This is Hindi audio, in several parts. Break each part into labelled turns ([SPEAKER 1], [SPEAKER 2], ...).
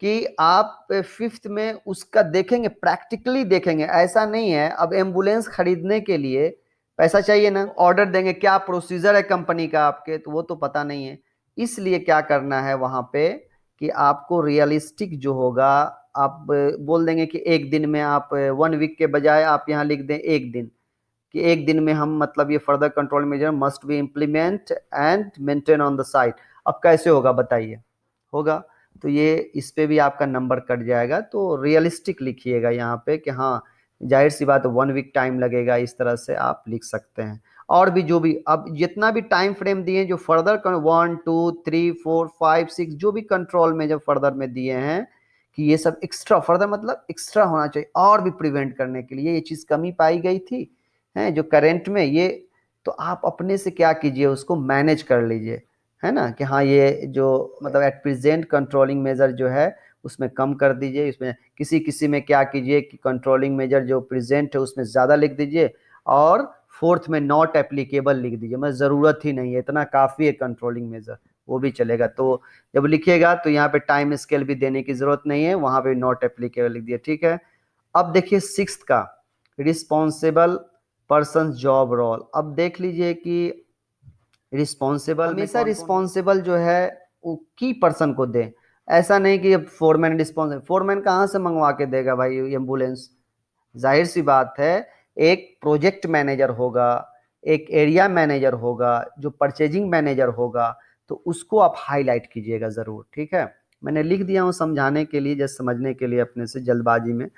[SPEAKER 1] कि आप फिफ्थ में उसका देखेंगे, प्रैक्टिकली देखेंगे। ऐसा नहीं है, अब एम्बुलेंस खरीदने के लिए पैसा चाहिए ना, ऑर्डर देंगे, क्या प्रोसीजर है कंपनी का आपके, तो वो तो पता नहीं है। इसलिए क्या करना है वहां पे कि आपको रियलिस्टिक जो होगा, आप बोल देंगे कि एक दिन में आप 1 वीक के बजाय आप यहाँ लिख दें एक दिन, कि एक दिन में हम मतलब ये further control measure must be implement and maintain on the site. अब कैसे होगा बताइए, होगा तो ये इस पे भी आपका नंबर कट जाएगा। तो रियलिस्टिक लिखिएगा यहाँ पे कि हाँ, जाहिर सी बात 1 वीक टाइम लगेगा, इस तरह से आप लिख सकते हैं। और भी जो भी अब जितना भी टाइम फ्रेम दिए जो फर्दर 1 2 3 4 5 6 जो भी कंट्रोल में जब फर्दर में दिए हैं, कि ये सब एक्स्ट्रा फर्दर मतलब एक्स्ट्रा होना चाहिए और भी प्रिवेंट करने के लिए, ये चीज कमी पाई गई थी है जो करंट में ये, तो आप अपने से क्या कीजिए, उसको मैनेज कर लीजिए, है ना, कि हाँ ये जो मतलब एट प्रेजेंट कंट्रोलिंग मेजर जो है उसमें कम कर दीजिए। इसमें किसी किसी में क्या कीजिए कि कंट्रोलिंग मेजर जो प्रेजेंट है उसमें ज़्यादा लिख दीजिए, और फोर्थ में नॉट एप्लीकेबल लिख दीजिए, मतलब ज़रूरत ही नहीं है, इतना काफ़ी है कंट्रोलिंग मेजर, वो भी चलेगा। तो जब लिखिएगा तो यहाँ पे टाइम स्केल भी देने की जरूरत नहीं है, वहां पे नॉट एप्लीकेबल लिख दिया, ठीक है। अब देखिए सिक्स्थ का, रिस्पॉन्सिबल पर्सन जॉब रोल। अब देख लीजिए कि रिस्पॉन्सिबल, हमेशा रिस्पॉन्सिबल जो है वो की पर्सन को दे। ऐसा नहीं कि फोरमैन रिस्पॉन्सिबल, फोरमैन कहाँ से मंगवा के देगा भाई एम्बुलेंस, जाहिर सी बात है। एक प्रोजेक्ट मैनेजर होगा, एक एरिया मैनेजर होगा, जो परचेजिंग मैनेजर होगा, तो उसको आप हाईलाइट कीजिएगा जरूर, ठीक है। मैंने लिख दिया हूँ समझाने के लिए, जस्ट समझने के लिए अपने से जल्दबाजी में,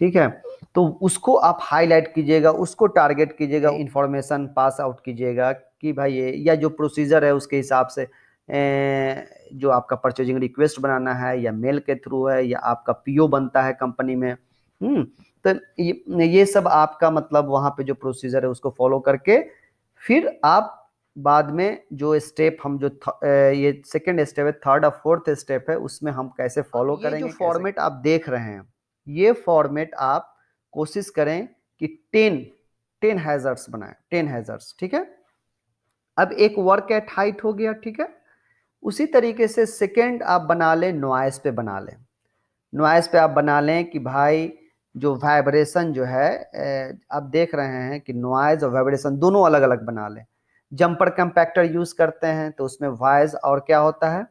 [SPEAKER 1] ठीक है। तो उसको आप हाईलाइट कीजिएगा, उसको टारगेट कीजिएगा, इंफॉर्मेशन पास आउट कीजिएगा कि भाई ये या जो प्रोसीजर है उसके हिसाब से जो आपका परचेजिंग रिक्वेस्ट बनाना है, या मेल के थ्रू है, या आपका पीओ बनता है कंपनी में। तो ये सब आपका मतलब वहां पे जो प्रोसीजर है उसको फॉलो करके फिर आप बाद में जो स्टेप हम जो ये सेकंड स्टेप है, थर्ड और फोर्थ स्टेप है, उसमें हम कैसे फॉलो करेंगे। जो फॉर्मेट आप देख रहे हैं, ये फॉर्मेट आप कोशिश करें कि 10 हैजर्ड्स बनाएं, 10 हैजर्ड्स, ठीक है। अब एक वर्क एट हाइट हो गया, ठीक है। उसी तरीके से सेकंड आप बना लें, नॉइस पे बना लें। नॉइस पे आप बना लें कि भाई जो वाइब्रेशन जो है, आप देख रहे हैं कि नॉइज और वाइब्रेशन दोनों अलग अलग बना लें। जंपर कंपैक्टर यूज करते हैं तो उसमें वॉइस और क्या होता है,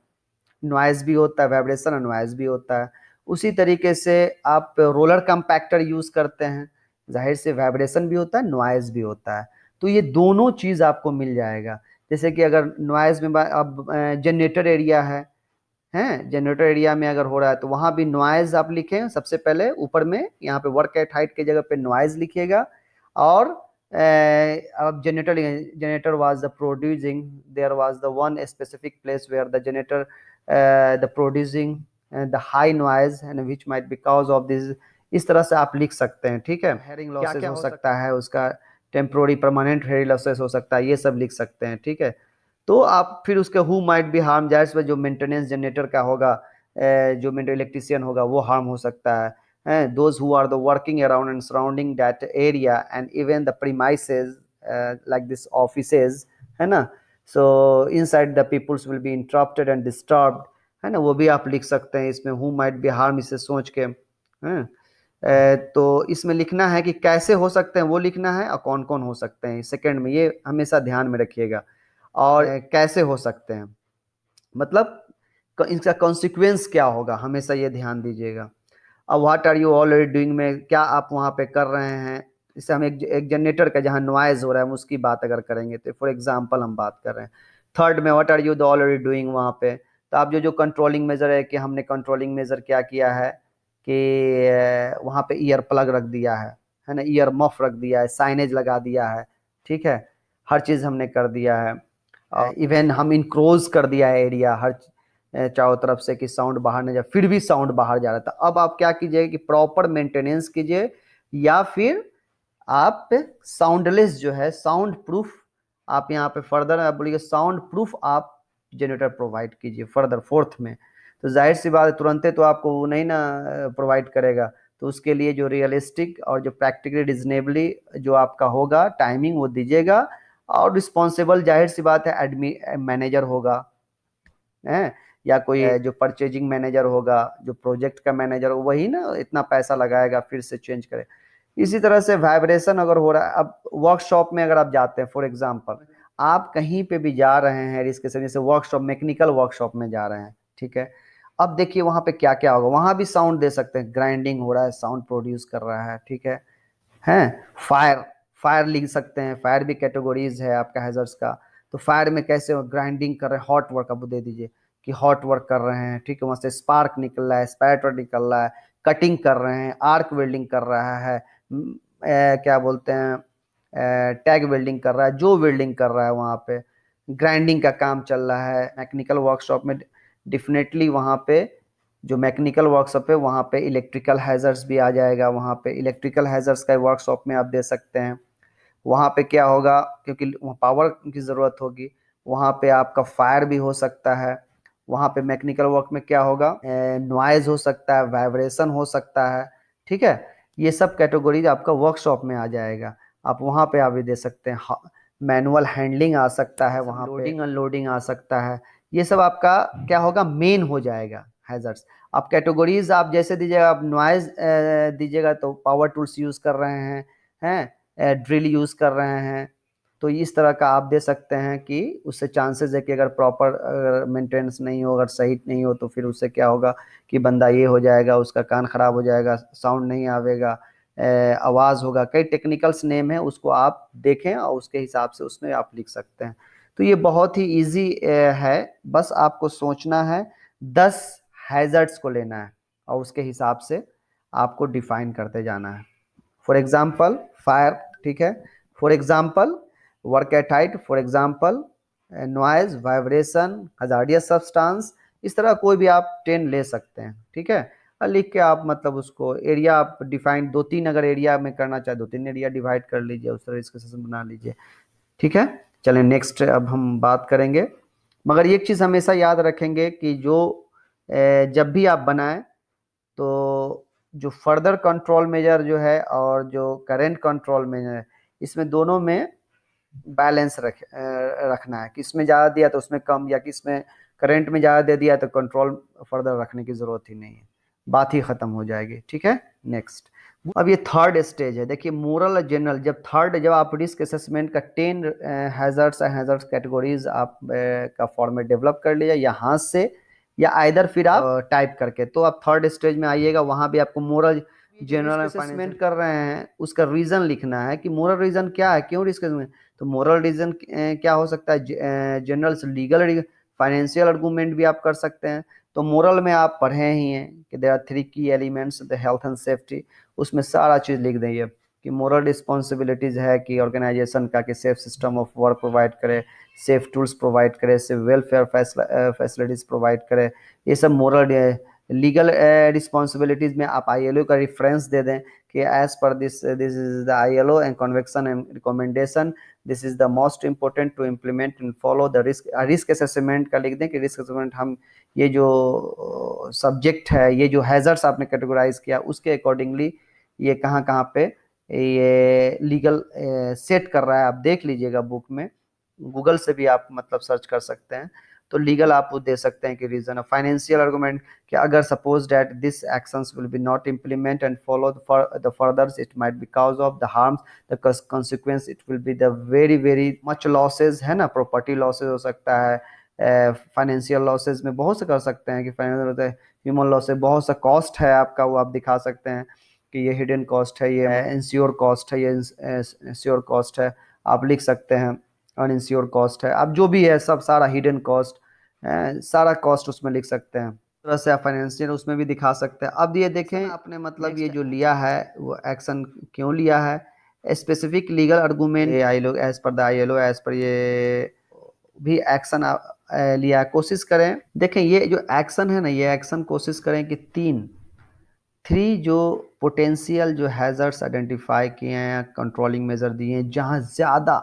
[SPEAKER 1] नॉइज भी होता है, वाइब्रेशन और नॉइज भी होता है। उसी तरीके से आप रोलर कंपैक्टर यूज करते हैं, जाहिर से वाइब्रेशन भी होता है, नॉइज भी होता है। तो ये दोनों चीज आपको मिल जाएगा। जैसे कि अगर नॉइज में अब जनरेटर एरिया है जनरेटर एरिया में अगर हो रहा है तो वहां भी नॉइज आप लिखें सबसे पहले ऊपर में, यहाँ पे वर्क एट हाइट की जगह पे नॉइज लिखिएगा। और अब generator was the producing, there was the one specific place where the generator the producing the high noise and which might because of this. इस तरह से आप लिख सकते हैं, ठीक है। हेयरिंग लॉसेस हो सकता है उसका, टेम्पोररी परमानेंट हेयरिंग लॉसेस हो सकता है, ये सब लिख सकते हैं, ठीक है। तो आप फिर उसके हु माइट बी हार्म, जाहिर से जो मेंटेनेंस जनरेटर का होगा, जो मेंटेन इलेक्ट्रिशियन होगा वो हार्म हो सकता है। Those who are the working around and surrounding that area and even the premises like this offices, है ना। So inside the peoples will be interrupted and disturbed, है ना, वो भी आप लिख सकते हैं इसमें, हु माइट बी हार्म इसे सोच के, हैं। तो इसमें लिखना है कि कैसे हो सकते हैं वो लिखना है, और कौन कौन हो सकते हैं सेकंड में, ये हमेशा ध्यान में रखिएगा। और कैसे हो सकते हैं मतलब इसका कॉन्सिक्वेंस क्या होगा, हमेशा ये ध्यान दीजिएगा। अब what are you already doing में क्या आप वहाँ पे कर रहे हैं, इससे हम एक जनरेटर का जहाँ नॉइज हो रहा है उसकी बात अगर करेंगे, तो फॉर एग्जांपल हम बात कर रहे हैं। थर्ड में what are you the already doing, वहाँ पे तो आप जो कंट्रोलिंग मेजर है, कि हमने कंट्रोलिंग मेजर क्या किया है कि वहाँ पे ईयर प्लग रख दिया है ना, ईयर मफ रख दिया है, साइनेज लगा दिया है, ठीक है। हर चीज़ हमने कर दिया है। इवन हम इनक्रोज कर दिया है एरिया हर चारों तरफ से, कि साउंड बाहर न जाए, फिर भी साउंड बाहर जा रहा था। अब आप क्या कीजिए कि प्रॉपर मेंटेनेंस कीजिए, या फिर आप साउंडलेस जो है, साउंड प्रूफ, आप यहाँ पे फर्दर आप बोलिए साउंड प्रूफ आप जनरेटर प्रोवाइड कीजिए फर्दर फोर्थ में। तो जाहिर सी बात है तुरंते तो आपको वो नहीं ना प्रोवाइड करेगा, तो उसके लिए जो रियलिस्टिक और जो प्रैक्टिकली रिजनेबली जो आपका होगा टाइमिंग वो दीजिएगा। और रिस्पॉन्सिबल जाहिर सी बात है एडमी मैनेजर होगा, है, या कोई जो परचेजिंग मैनेजर होगा, जो प्रोजेक्ट का मैनेजर हो, वही ना इतना पैसा लगाएगा फिर से चेंज करे। इसी तरह से वाइब्रेशन अगर हो रहा है, अब वर्कशॉप में अगर आप जाते हैं, फॉर एग्जांपल आप कहीं पे भी जा रहे हैं रिस्क से, जैसे वर्कशॉप, मैकेनिकल वर्कशॉप में जा रहे हैं, ठीक है। अब देखिए वहां पे क्या क्या होगा, वहां भी साउंड दे सकते हैं, ग्राइंडिंग हो रहा है, साउंड प्रोड्यूस कर रहा है, ठीक है। हैं, फायर, फायर लिख सकते हैं, फायर भी कैटेगरीज है आपका हैजर्ड्स का। तो फायर में कैसे ग्राइंडिंग कर रहे हैं, हॉट वर्क, अब दे दीजिए कि हॉट वर्क कर रहे हैं, ठीक है, वहां से स्पार्क निकल रहा है, स्पैटर निकल रहा है, कटिंग कर रहे हैं, आर्क वेल्डिंग कर रहा है, क्या बोलते हैं, टैग वेल्डिंग कर रहा है, जो वेल्डिंग कर रहा है वहाँ पे, ग्राइंडिंग का काम चल रहा है मैकेनिकल वर्कशॉप में। डेफिनेटली वहाँ पे जो मैकेनिकल वर्कशॉप है वहाँ पे इलेक्ट्रिकल हैजर्ड्स भी आ जाएगा, वहाँ पे इलेक्ट्रिकल हैजर्ड्स का वर्कशॉप में आप दे सकते हैं। वहाँ पे क्या होगा, क्योंकि वहाँ पावर की ज़रूरत होगी, वहाँ पे आपका फायर भी हो सकता है। वहाँ पे मैकेनिकल वर्क में क्या होगा, नॉइज हो सकता है, वाइब्रेशन हो सकता है, ठीक है। ये सब कैटेगरीज आपका वर्कशॉप में आ जाएगा, आप वहाँ पे आप भी दे सकते हैं। मैनुअल हैंडलिंग आ सकता है, वहाँ लोडिंग अनलोडिंग आ सकता है। ये सब आपका क्या होगा, मेन हो जाएगा हैजर्ड्स। आप कैटेगरीज आप जैसे दीजिएगा, आप नॉइज दीजिएगा तो पावर टूल्स यूज कर रहे हैं ड्रिल यूज कर रहे हैं, तो इस तरह का आप दे सकते हैं कि उससे चांसेस है कि अगर प्रॉपर मेंटेनेंस नहीं हो, अगर सही नहीं हो, तो फिर उससे क्या होगा कि बंदा ये हो जाएगा, उसका कान खराब हो जाएगा, साउंड नहीं आवेगा, आवाज़ होगा, कई टेक्निकल्स नेम है, उसको आप देखें और उसके हिसाब से उसमें आप लिख सकते हैं। तो ये बहुत ही ईजी है, बस आपको सोचना है, 10 हैजर्ड्स को लेना है और उसके हिसाब से आपको डिफाइन करते जाना है। फॉर एग्जाम्पल फायर, ठीक है, for example work at height, for example noise, vibration, hazardous substance, इस तरह कोई भी आप 10 ले सकते हैं, ठीक है। और लिख के आप मतलब उसको एरिया आप डिफाइन, 2-3 अगर एरिया में करना चाहे 2-3 एरिया डिवाइड कर लीजिए, उस तरह इसका सेशन बना लीजिए, ठीक है। चलें नेक्स्ट अब हम बात करेंगे, मगर एक चीज़ हमेशा याद रखेंगे कि जो जब भी आप बनाएं तो जो फर्दर कंट्रोल मेजर जो है और जो करंट कंट्रोल मेजर है, इसमें दोनों में बैलेंस रखना है कि इसमें ज़्यादा दिया तो उसमें कम, या कि इसमें करंट में ज़्यादा दे दिया तो कंट्रोल फर्दर रखने की ज़रूरत ही नहीं है, बात ही ख़त्म हो जाएगी, ठीक है। नेक्स्ट, अब ये थर्ड स्टेज है, देखिए मोरल और जनरल। जब आप रिस्क असेसमेंट का 10 हैजर्ड्स कैटेगरीज आप का फॉर्मेट डेवलप कर लीजिए, या हाथ से या आइदर फिर आप टाइप करके, तो आप थर्ड स्टेज में आइएगा, वहाँ भी आपको मोरल जनरल असेसमेंट कर रहे हैं उसका रीज़न लिखना है कि मोरल रीज़न क्या है, क्यों रिस्क असेसमेंट। तो मोरल रीज़न क्या हो सकता है, जनरल से लीगल, फाइनेंशियल आर्गूमेंट भी आप कर सकते हैं। तो मोरल में आप पढ़े ही हैं कि देयर आर 3 की elements, the health and safety, उसमें सारा चीज़ लिख देंगे कि मोरल रिस्पॉन्सिबिलिटीज़ है कि ऑर्गेनाइजेशन का कि safe system of work provide करे, सेफ टूल्स प्रोवाइड करे, सेफ वेलफेयर फैसिलिटीज़ प्रोवाइड करे, ये सब मोरल। लीगल रिस्पॉन्सिबिलिटीज़ में आप ILO का रेफरेंस दे दें कि as per this is the ILO and convection and recommendation, this is the most important to implement and follow the risk assessment का लिख दें कि रिस्क असेसमेंट हम ये जो सब्जेक्ट है, ये जो हैजर्ड्स आपने कैटेगराइज किया उसके अकॉर्डिंगली ये कहाँ कहाँ पे ये लीगल सेट कर रहा है, आप देख लीजिएगा बुक में, गूगल से भी आप मतलब सर्च कर सकते हैं। तो लीगल आप वो दे सकते हैं कि रीजन ऑफ फाइनेंशियल आर्गुमेंट कि अगर suppose that this actions will be not implement and follow the furthers, it might be cause of the harms, the consequence it will be the very very much losses, है ना, प्रॉपर्टी लॉसेज हो सकता है, फाइनेंशियल लॉसेज में बहुत से कर सकते हैं कि फाइनेंशियल, ह्यूमन लॉस से बहुत सा कॉस्ट है आपका, वो आप दिखा सकते हैं कि ये हिडन कॉस्ट है, ये इंश्योर कॉस्ट है, ये इंश्योर कॉस्ट है, आप लिख सकते हैं अनइंश्योर कॉस्ट है, अब जो भी है सब सारा हिडन कॉस्ट, सारा कॉस्ट उसमें लिख सकते हैं। तरह से आप फाइनेंशियल उसमें भी दिखा सकते हैं। अब ये देखें आपने मतलब ये जो लिया है वो एक्शन क्यों लिया है, specific legal argument, ILO as per the ILO as per ये भी एक्शन लिया, कोशिश करें देखें ये जो एक्शन है ना, ये एक्शन कोशिश करें कि 3 जो पोटेंशियल जो हैजर्ड्स आइडेंटिफाई किए हैं, कंट्रोलिंग मेजर दिए हैं, जहाँ ज़्यादा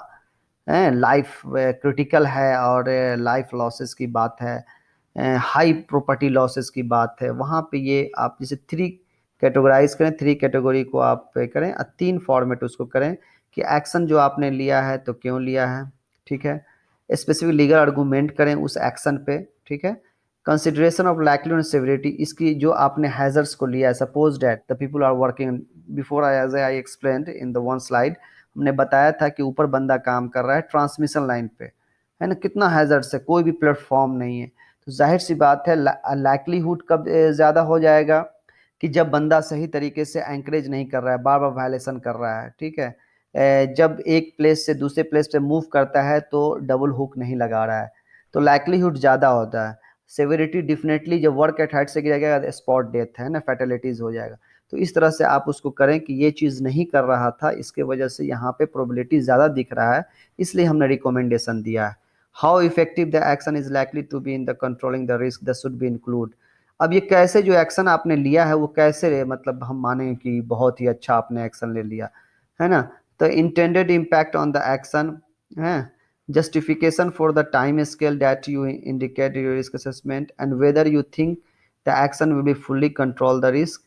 [SPEAKER 1] लाइफ क्रिटिकल है और लाइफ लॉसेस की बात है, हाई प्रॉपर्टी लॉसेस की बात है, वहाँ पे ये आप जैसे 3 कैटेगराइज करें, 3 कैटेगरी को आप करें, 3 फॉर्मेट उसको करें कि एक्शन जो आपने लिया है तो क्यों लिया है, ठीक है। स्पेसिफिक लीगल आर्गूमेंट करें उस एक्शन पे, ठीक है। Consideration of likelihood and severity, इसकी जो आपने हैजर्ड्स को लिया है, suppose that the people are working before as I explained in the one slide, हमने बताया था कि ऊपर बंदा काम कर रहा है ट्रांसमिशन लाइन पे, है ना, कितना हैजर्ड्स है, कोई भी प्लेटफॉर्म नहीं है, तो जाहिर सी बात है लाइक्लीहुड कब ज़्यादा हो जाएगा कि जब बंदा सही तरीके से एंकरेज नहीं कर रहा है, बार बार वायलेशन कर रहा है, ठीक है, जब एक प्लेस से दूसरे प्लेस पे मूव करता है तो डबल हुक नहीं लगा रहा है, तो लाइक्लीहुड ज़्यादा होता है। सेवेरिटी डेफिनेटली जब वर्क एट हाइट से गिर जाएगा, स्पॉट डेथ है ना, फैटेलिटीज हो जाएगा। तो इस तरह से आप उसको करें कि ये चीज़ नहीं कर रहा था, इसके वजह से यहाँ पे प्रोबेबिलिटी ज़्यादा दिख रहा है, इसलिए हमने रिकमेंडेशन दिया है। How effective the action is likely to be in the controlling the risk the should be include. अब ये कैसे जो एक्शन आपने लिया है वो कैसे, मतलब हम माने कि बहुत ही अच्छा आपने एक्शन ले लिया है ना, तो intended impact on the action है, justification for the time scale that you indicate your risk assessment and whether you think the action will be fully control the risk।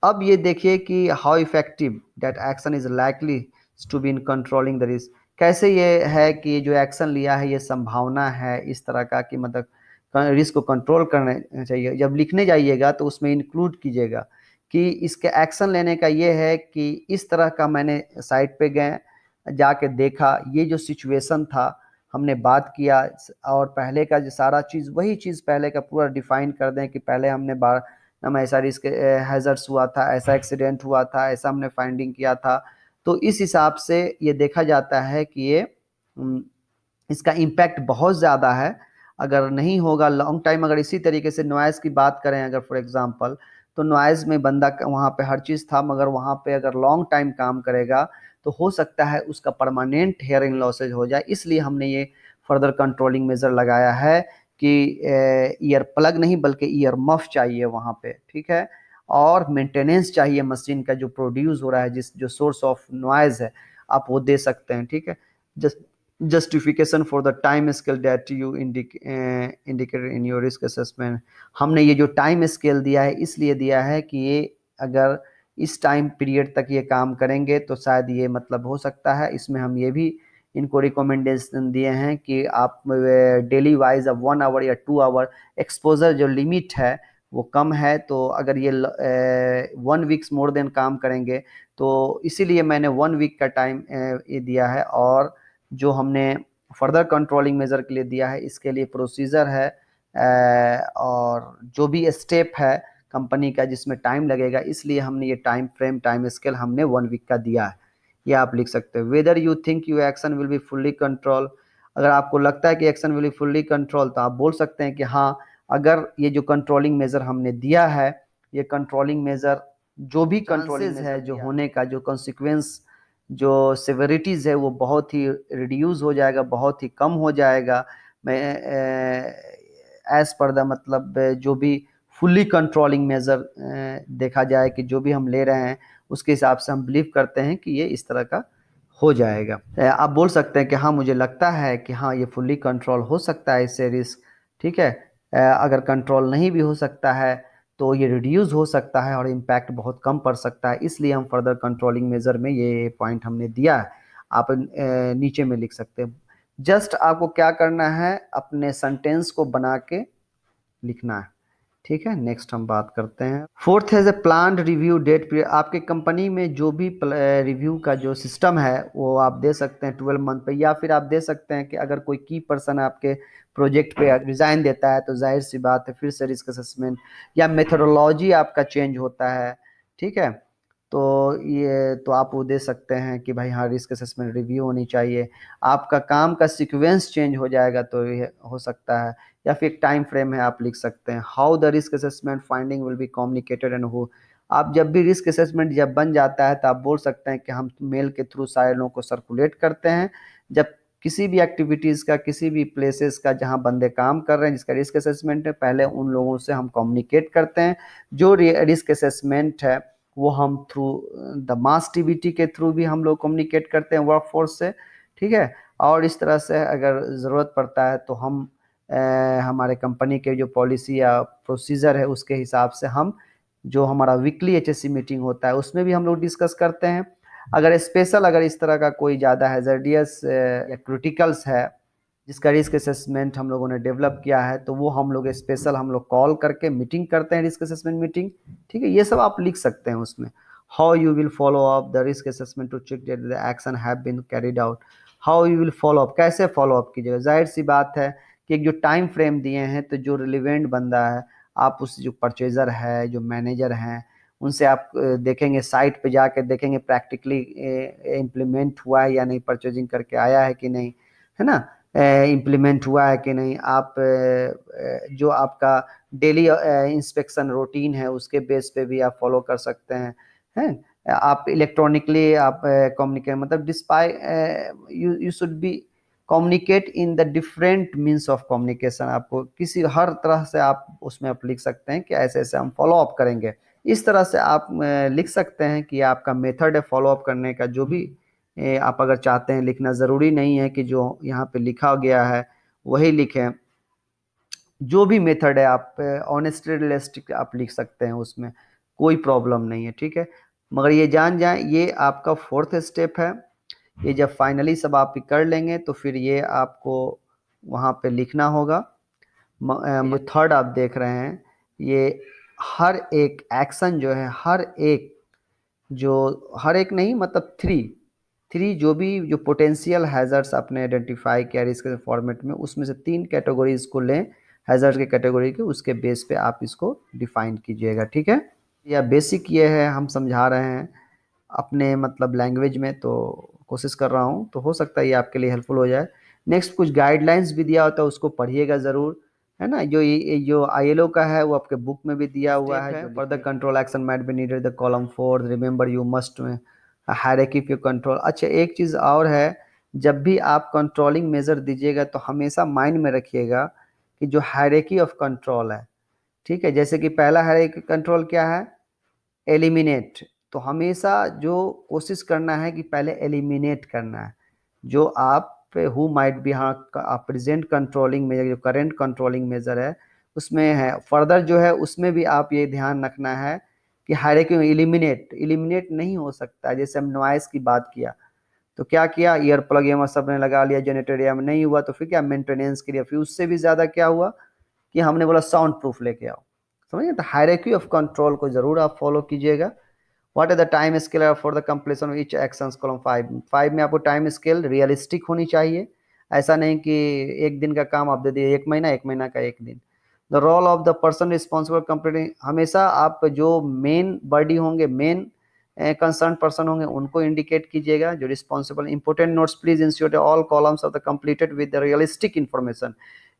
[SPEAKER 1] अब ये देखिए कि how effective that action is likely to be in controlling the risk, कैसे ये है कि जो एक्शन लिया है ये संभावना है इस तरह का कि मतलब रिस्क को कंट्रोल करना चाहिए। जब लिखने जाइएगा तो उसमें इंक्लूड कीजिएगा कि इसके एक्शन लेने का ये है कि इस तरह का मैंने साइट पे गए, जाके देखा, ये जो सिचुएशन था हमने बात किया, और पहले का जो सारा चीज़ वही चीज़ पहले का पूरा डिफाइन कर दें कि पहले हमने बार हम ऐसा रिस्क हैजर्ड्स हुआ था, ऐसा एक्सीडेंट हुआ था, ऐसा हमने फाइंडिंग किया था, तो इस हिसाब से ये देखा जाता है कि ये इसका इम्पैक्ट बहुत ज़्यादा है। अगर नहीं होगा लॉन्ग टाइम, अगर इसी तरीके से नॉइज़ की बात करें अगर फॉर एग्जांपल, तो नॉइज़ में बंदा वहाँ पे हर चीज़ था, मगर वहाँ पे अगर लॉन्ग टाइम काम करेगा तो हो सकता है उसका परमानेंट हेयरिंग लॉसेज हो जाए। इसलिए हमने ये फर्दर कंट्रोलिंग मेजर लगाया है कि ईयर प्लग नहीं बल्कि ईयर मफ चाहिए वहाँ पे, ठीक है, और मेंटेनेंस चाहिए मशीन का जो प्रोड्यूस हो रहा है, जिस जो सोर्स ऑफ नॉइज़ है आप वो दे सकते हैं, ठीक है। Justification for the time scale that you indicated in your risk assessment, हमने ये जो टाइम स्केल दिया है इसलिए दिया है कि ये अगर इस टाइम पीरियड तक ये काम करेंगे तो शायद ये मतलब हो सकता है। इसमें हम ये भी इनको रिकमेंडेशन दिए हैं कि आप डेली वाइज अब 1 आवर या 2 आवर एक्सपोजर जो लिमिट है वो कम है, तो अगर ये 1 वीक्स मोर देन काम करेंगे तो इसीलिए मैंने 1 वीक का टाइम ये दिया है। और जो हमने फर्दर कंट्रोलिंग मेजर के लिए दिया है इसके लिए प्रोसीजर है और जो भी स्टेप है कंपनी का जिसमें टाइम लगेगा, इसलिए हमने ये टाइम फ्रेम टाइम स्केल हमने 1 वीक का दिया है। ये आप लिख सकते हो। Whether you think you action will be fully control, अगर आपको लगता है कि action will be fully control तो आप बोल सकते हैं कि हाँ, अगर ये जो कंट्रोलिंग मेजर हमने दिया है, ये कंट्रोलिंग मेजर जो भी कंट्रोलिंग है जो होने का जो कॉन्सिक्वेंस जो सेवेरिटीज़ है वो बहुत ही रिड्यूस हो जाएगा, बहुत ही कम हो जाएगा। मैं एज पर द मतलब जो भी फुल्ली कंट्रोलिंग मेजर देखा जाए कि जो भी हम ले रहे हैं उसके हिसाब से हम बिलीव करते हैं कि ये इस तरह का हो जाएगा। आप बोल सकते हैं कि हाँ मुझे लगता है कि हाँ ये फुल्ली कंट्रोल हो सकता है इससे रिस्क, ठीक है। अगर कंट्रोल नहीं भी हो सकता है तो ये रिड्यूस हो सकता है और इम्पैक्ट बहुत कम पड़ सकता है, इसलिए हम फर्दर कंट्रोलिंग मेजर में ये पॉइंट हमने दिया है। आप नीचे में लिख सकते हैं। जस्ट आपको क्या करना है, अपने सेंटेंस को बना के लिखना है, ठीक है। नेक्स्ट हम बात करते हैं। फोर्थ है प्लान्ड रिव्यू डेट पीरियड। आपके कंपनी में जो भी रिव्यू का जो सिस्टम है वो आप दे सकते हैं 12 मंथ पे, या फिर आप दे सकते हैं कि अगर कोई की पर्सन आपके प्रोजेक्ट पे रिजाइन देता है तो जाहिर सी बात है फिर से रिस्क असेसमेंट या मेथोडोलॉजी आपका चेंज होता है, ठीक है, तो ये तो आप वो दे सकते हैं कि भाई हाँ रिस्क असेसमेंट रिव्यू होनी चाहिए। आपका काम का सीक्वेंस चेंज हो जाएगा तो ये हो सकता है, या फिर एक टाइम फ्रेम है आप लिख सकते हैं। How the risk assessment finding will be communicated and who, आप जब भी रिस्क असेसमेंट जब बन जाता है तो आप बोल सकते हैं कि हम मेल के थ्रू सारे लोगों को सर्कुलेट करते हैं। जब किसी भी एक्टिविटीज़ का किसी भी प्लेसेस का जहां बंदे काम कर रहे हैं जिसका रिस्क असेसमेंट है, पहले उन लोगों से हम कम्युनिकेट करते हैं। जो रिस्क असेसमेंट है वो हम थ्रू द मास टीवीटी के थ्रू भी हम लोग कम्युनिकेट करते हैं वर्कफोर्स से, ठीक है। और इस तरह से अगर ज़रूरत पड़ता है तो हम हमारे कंपनी के जो पॉलिसी या प्रोसीजर है उसके हिसाब से हम जो हमारा वीकली एचएससी मीटिंग होता है उसमें भी हम लोग डिस्कस करते हैं। अगर स्पेशल अगर इस तरह का कोई ज़्यादा हैजर्डियस या क्रिटिकल्स है जिसका रिस्क असेसमेंट हम लोगों ने डेवलप किया है, तो वो हम लोग स्पेशल हम लोग कॉल करके मीटिंग करते हैं, रिस्क असेसमेंट मीटिंग। ठीक है, ये सब आप लिख सकते हैं उसमें। How you will follow up the risk assessment to check that the action have been carried out. How you will follow up, कैसे फॉलो अप कीजिएगा। जाहिर सी बात है कि एक जो टाइम फ्रेम दिए हैं, तो जो रिलेवेंट बंदा है, आप उस जो परचेजर है, जो मैनेजर हैं, उनसे आप देखेंगे, साइट पे जाके देखेंगे प्रैक्टिकली इम्प्लीमेंट हुआ है या नहीं, परचेजिंग करके आया है कि नहीं, है ना, इम्प्लीमेंट हुआ है कि नहीं। आप जो आपका डेली इंस्पेक्शन रूटीन है, उसके बेस पे भी आप फॉलो कर सकते हैं। आप इलेक्ट्रॉनिकली आप कम्युनिकेट, मतलब despite you you should be communicate in the different means of communication. आपको किसी हर तरह से आप उसमें आप लिख सकते हैं कि ऐसे ऐसे हम फॉलो अप करेंगे। इस तरह से आप लिख सकते हैं कि आपका मेथड है फॉलो अप करने का। जो भी आप अगर चाहते हैं लिखना, ज़रूरी नहीं है कि जो यहाँ पे लिखा गया है वही लिखें। जो भी मेथड है आप ऑनेस्टली रियलिस्टिक आप लिख सकते हैं, उसमें कोई प्रॉब्लम नहीं है। ठीक है, मगर ये जान जाएं, ये आपका फोर्थ स्टेप है। ये जब फाइनली सब आप कर लेंगे तो फिर ये आपको वहाँ पे लिखना होगा। थर्ड आप देख रहे हैं, ये हर एक एक्शन जो है, हर एक नहीं, मतलब थ्री थ्री जो भी जो पोटेंशियल हैजर्ड्स आपने आइडेंटिफाई किया रिस्क फॉर्मेट में, उसमें से 3 कैटेगरीज को लें, हैजर्ड के कैटेगरी के, उसके बेस पे आप इसको डिफाइन कीजिएगा। ठीक है, या बेसिक ये है, हम समझा रहे हैं अपने मतलब लैंग्वेज में, तो कोशिश कर रहा हूँ, तो हो सकता है ये आपके लिए हेल्पफुल हो जाए। नेक्स्ट कुछ गाइडलाइंस भी दिया होता है, उसको पढ़िएगा ज़रूर, है ना। जो ILO का है वो आपके बुक में भी दिया हुआ है। For the control action might be needed the column 4 remember you must hierarchy of control. अच्छा, एक चीज़ और है, जब भी आप कंट्रोलिंग मेजर दीजिएगा तो हमेशा माइंड में रखिएगा कि जो हायरार्की ऑफ कंट्रोल है, ठीक है, जैसे कि पहला हायरार्की कंट्रोल क्या है, एलिमिनेट। तो हमेशा जो कोशिश करना है कि पहले एलिमिनेट करना है। जो आप हु माइट बी, हाँ, प्रेजेंट कंट्रोलिंग मेजर, जो करेंट कंट्रोलिंग मेजर है उसमें है, फर्दर जो है उसमें भी आप ये ध्यान रखना है कि हायरार्की में एलिमिनेट नहीं हो सकता है। जैसे हम नॉइस की बात किया, तो क्या किया, ईयर प्लग ये सबने लगा लिया, जनरेटर एरिया में नहीं हुआ, तो फिर क्या, मेंटेनेंस के लिए। फिर उससे भी ज़्यादा क्या हुआ कि हमने बोला साउंड प्रूफ लेके आओ। समझिए, तो हायरार्की ऑफ कंट्रोल को जरूर आप फॉलो कीजिएगा। What is the time scale for the completion of each action, column 5 में आपको टाइम स्केल रियलिस्टिक होनी चाहिए। ऐसा नहीं कि एक दिन का काम आप दे दिए, एक महीना का एक दिन। The role of the person responsible completing, हमेशा आप जो मेन बॉडी होंगे, मेन कंसर्न पर्सन होंगे, उनको इंडिकेट कीजिएगा जो responsible. Important notes, please ensure all columns of the completed with the realistic information.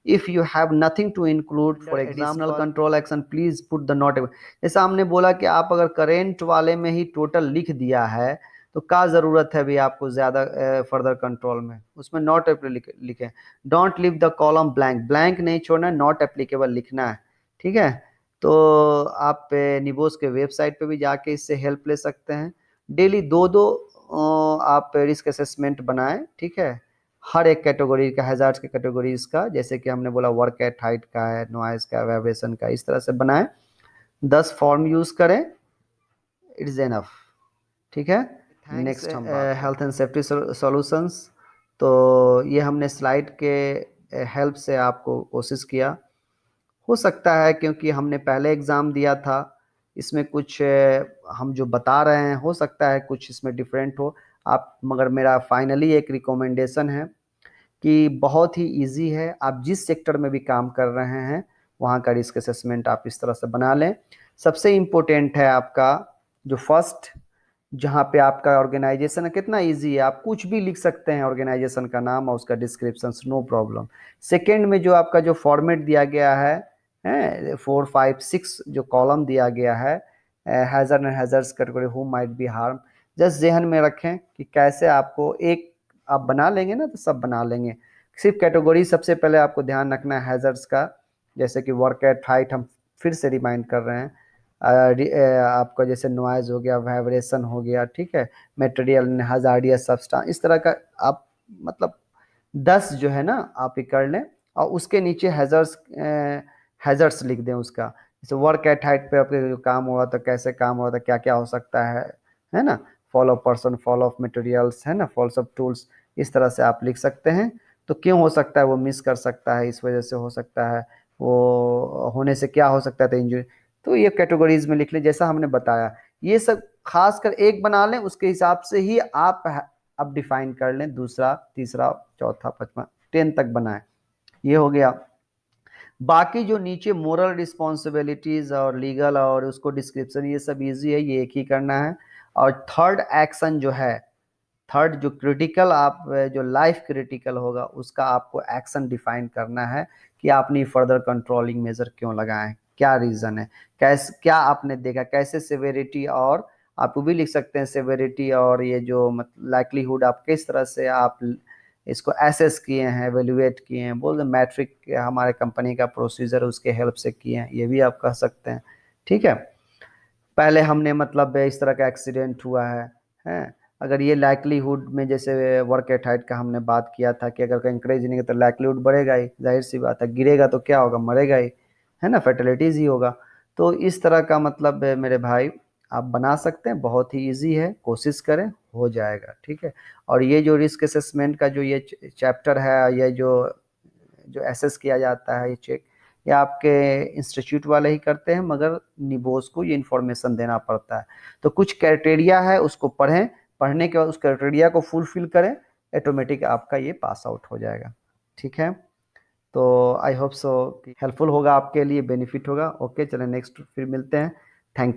[SPEAKER 1] if you have nothing to include for example control action, please put the not। जैसा हमने बोला कि आप अगर करेंट वाले में ही टोटल लिख दिया है, तो क्या ज़रूरत है भी आपको ज़्यादा फर्दर कंट्रोल में, उसमें नॉट लिखें। Don't leave the column blank नहीं छोड़ना है, नॉट एप्लीकेबल लिखना है। ठीक है, तो आप निबोस के वेबसाइट पे भी जाके इससे हेल्प ले सकते हैं। डेली दो आप रिस्क असेसमेंट बनाएं। ठीक है, हर एक कैटेगरी का, हैजार्ड्स के कैटेगरीज का, जैसे कि हमने बोला वर्क एट हाइट का है, नॉइज का, वाइब्रेशन का, इस तरह से बनाएं। 10 फॉर्म यूज करें, इट्स एनफ। ठीक है, नेक्स्ट हम हेल्थ एंड सेफ्टी सॉल्यूशंस। तो ये हमने स्लाइड के हेल्प से आपको कोशिश किया। हो सकता है क्योंकि हमने पहले एग्ज़ाम दिया था, इसमें कुछ हम जो बता रहे हैं हो सकता है कुछ इसमें डिफरेंट हो। आप, मगर मेरा फाइनली एक रिकमेंडेशन है कि बहुत ही इजी है। आप जिस सेक्टर में भी काम कर रहे हैं वहाँ का रिस्क असेसमेंट आप इस तरह से बना लें। सबसे इम्पोर्टेंट है आपका जो फर्स्ट, जहाँ पे आपका ऑर्गेनाइजेशन है, कितना इजी है, आप कुछ भी लिख सकते हैं, ऑर्गेनाइजेशन का नाम और उसका डिस्क्रिप्शन, नो प्रॉब्लम। सेकेंड में जो आपका जो फॉर्मेट दिया गया है 4 5 6 जो कॉलम दिया गया है, hazard and hazards category, who might be harm, just जहन में रखें कि कैसे आपको एक आप बना लेंगे ना तो सब बना लेंगे। सिर्फ कैटेगरी सबसे पहले आपको ध्यान रखना है हैजर्ड्स का, जैसे कि वर्क एट हाइट, हम फिर से रिमाइंड कर रहे हैं। आपका जैसे नॉइज हो गया, वाइब्रेशन हो गया, ठीक है, मटेरियल हजार्डियस सब्सटेंस, इस तरह का आप मतलब 10 जो है ना आप ये कर लें। और उसके नीचे हैजर्ड्स लिख दें उसका, जैसे वर्क एट हाइट पे आपके जो काम हुआ था, कैसे काम हुआ था, क्या क्या हो सकता है ना, fall of person, fall of materials, है ना, फॉल्स ऑफ टूल्स, इस तरह से आप लिख सकते हैं। तो क्यों हो सकता है वो मिस कर सकता है, इस वजह से हो सकता है, वो होने से क्या हो सकता था इंजरी। तो ये कैटेगरीज में लिख लें जैसा हमने बताया। ये सब खासकर एक बना लें, उसके हिसाब से ही आप अब डिफाइन कर लें, दूसरा, तीसरा, चौथा, पांचवा, 10 तक बनाएं। ये हो गया। बाकी जो नीचे मोरल रिस्पॉन्सिबिलिटीज और लीगल और उसको डिस्क्रिप्शन, ये सब इजी है, ये एक ही करना है। और थर्ड एक्शन जो है, थर्ड जो क्रिटिकल, आप जो लाइफ क्रिटिकल होगा उसका आपको एक्शन डिफाइन करना है कि आपने फर्दर कंट्रोलिंग मेजर क्यों लगाए हैं, क्या रीजन है, कैसे, क्या आपने देखा, कैसे सेवेरिटी, और आप वो भी लिख सकते हैं सेवेरिटी और ये जो मतलब लाइक्लीहुड, आप किस तरह से आप इसको एसेस किए हैं, एवेल्युएट किए हैं, बोल दो मैट्रिक हमारे कंपनी का प्रोसीजर उसके हेल्प से किए हैं, ये भी आप कह सकते हैं। ठीक है। पहले हमने मतलब इस तरह का एक्सीडेंट हुआ है। अगर ये लाइक्लीहुड में जैसे वर्क एट हाइट का हमने बात किया था कि अगर इंकरेज नहीं तो लाइक्लीहुड बढ़ेगा ही, जाहिर सी बात है, गिरेगा तो क्या होगा, मरेगा ही, है ना, फर्टिलिटीज ही होगा। तो इस तरह का मतलब मेरे भाई आप बना सकते हैं, बहुत ही इजी है, कोशिश करें, हो जाएगा। ठीक है। और ये जो रिस्क असेसमेंट का जो ये चैप्टर है, ये जो जो एसेस किया जाता है, ये चेक, ये आपके इंस्टीट्यूट वाले ही करते हैं, मगर निबोस को ये इन्फॉर्मेशन देना पड़ता है। तो कुछ क्राइटेरिया है, उसको पढ़ें, पढ़ने के बाद उस क्राइटेरिया को फुलफिल करें, ऑटोमेटिक आपका ये पास आउट हो जाएगा। ठीक है। तो आई होप सो हेल्पफुल होगा आपके लिए, बेनिफिट होगा। ओके, चलें नेक्स्ट फिर मिलते हैं। Thank you.